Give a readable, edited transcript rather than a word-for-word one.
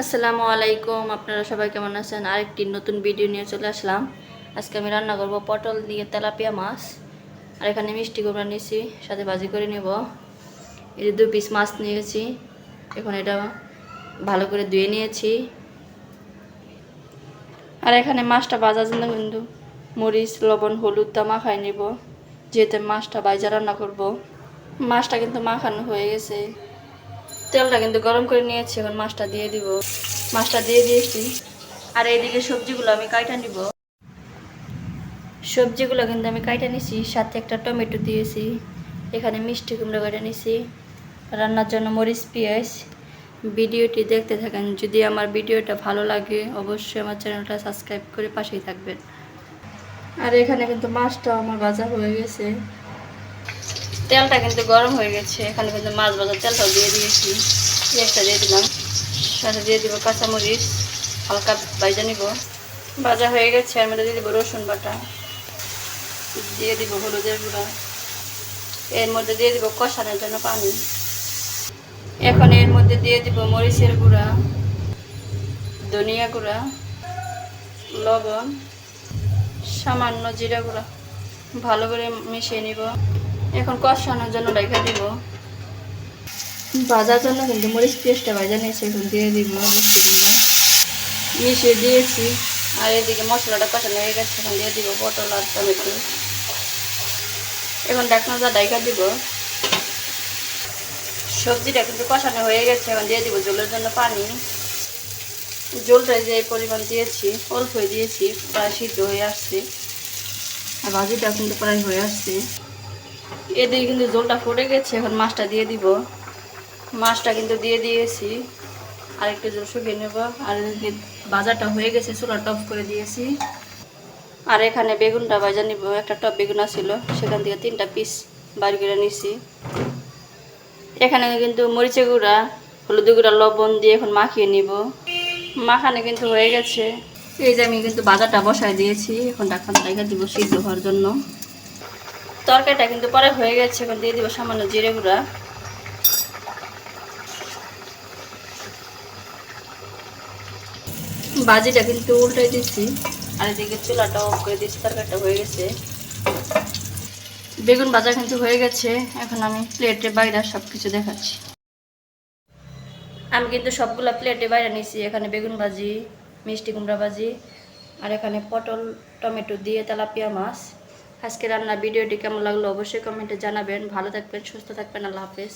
আসসালামু আলাইকুম, আপনারা সবাই কেমন আছেন? আরেকটি নতুন ভিডিও নিয়ে চলে আসলাম। আজকে আমি রান্না করব পটল দিয়ে তেলাপিয়া মাছ। আর এখানে মিষ্টি কুমড়া নিয়েছি, সাথে ভাজি করে নেব। এই যে 2 পিস মাছ নিয়েছি, এখন এটা ভালো করে ধুয়ে নিয়েছি। আর এখানে মাছটা ভাজার জন্য কিন্তু মরিচ, লবণ, হলুদটা মাখায় নেব, যেহেতু মাছটা ভাজা রান্না করব। মাছটা কিন্তু মাখানো হয়ে গেছে, তেলটা কিন্তু গরম করে নিয়েছি। এখন মাছটা দিয়ে দিব, মাছটা দিয়ে দিয়েছি। আর এইদিকে সবজিগুলো আমি কাইটা নিব। সবজিগুলো কিন্তু আমি কাইটা নিছি, সাথে একটা টমেটো দিয়েছি। এখানে মিষ্টি কুমড়া কাটা নিছি, রান্নার জন্য মরিচ, পেঁয়াজ। ভিডিওটি দেখতে থাকেন। যদি আমার ভিডিওটা ভালো লাগে অবশ্যই আমার চ্যানেলটা সাবস্ক্রাইব করে পাশেই থাকবেন। আর এখানে কিন্তু মাছটা আমার ভাজা হয়ে গেছে, তেলটা কিন্তু গরম হয়ে গেছে। এখানে কিন্তু মাছ ভাজার তেলটাও দিয়ে দিয়েছি, পেঁয়াজটা দিয়ে দিলাম, সাথে দিয়ে দিব কাঁচামরিচ, হালকা ভাজা নিব। ভাজা হয়ে গেছে, এর মধ্যে দিয়ে দিব রসুন বাটা, দিয়ে দিব হলুদের গুঁড়া, এর মধ্যে দিয়ে দিব কষানোর জন্য পানি। এখন এর মধ্যে দিয়ে দিব মরিচের গুঁড়া, ধনিয়া গুঁড়া, লবণ, সামান্য জিরা গুঁড়া, ভালো করে মিশিয়ে নিব। এখন কষানোর জন্য রেখে দিব। ভাজার জন্য কিন্তু মরিচ পেস্টটা ভাজা নিয়েছি, এখন দিয়ে দিব মিষ্টি কুমড়া, মিশিয়ে দিয়েছি। আর এদিকে মশলাটা কষানো হয়ে গেছে, এখন দিয়ে দিব পটল আর টমেটো। এখন ঢাকনাটা ঢাকা দিব। সবজিটা কিন্তু কষানো হয়ে গেছে, এখন দিয়ে দিব ঝোলের জন্য পানি। ঝোলটা যে পরিমাণ দিয়েছি, অল্প দিয়েছি, প্রায় সিদ্ধ হয়ে আসছে। আর ভাজিটা কিন্তু প্রায় হয়ে আসছে। এদিকে কিন্তু ঝোলটা ফুটে গেছে, এখন মাছটা দিয়ে দিব। মাছটা কিন্তু দিয়ে দিয়েছি, আর একটু ঝোল শুকিয়ে নেব। আর এদিকে ভাজাটা হয়ে গেছে, চুলাটা অফ করে দিয়েছি। আর এখানে বেগুনটা ভাজা নিব। একটা টপ বেগুন ছিল, সেখান থেকে 3টা পিস বাড়ি করে নিছি। এখানে কিন্তু মরিচের গুঁড়া, হলুদ গুঁড়া, লবণ দিয়ে এখন মাখিয়ে নিব। মাখানো কিন্তু হয়ে গেছে। এই যে আমি কিন্তু ভাজাটা বসায় দিয়েছি, এখন ঢাকনা রেখে দিব সিদ্ধ হওয়ার জন্য। তরকারিটা কিন্তু পরে হয়ে গেছে, এখন দিয়ে দিব সামান্য জিরে গুঁড়া। ভাজিটা কিন্তু উল্টাই দিচ্ছি, আর এদিকে চুলাটা অফ করে দিচ্ছি। তরকারিটা হয়ে গেছে, বেগুন ভাজা কিন্তু হয়ে গেছে। এখন আমি প্লেটে বাইরে সব কিছু দেখাচ্ছি। আমি কিন্তু সবগুলা প্লেটে বাইরে নিয়েছি। এখানে বেগুন ভাজি, মিষ্টি কুমড়া ভাজি, আর এখানে পটল টমেটো দিয়ে তেলাপিয়া মাছ। আজকে রান্নার ভিডিওটি কেমন লাগলো অবশ্যই কমেন্টে জানাবেন। ভালো থাকবেন, সুস্থ থাকবেন। আল্লাহ হাফেজ।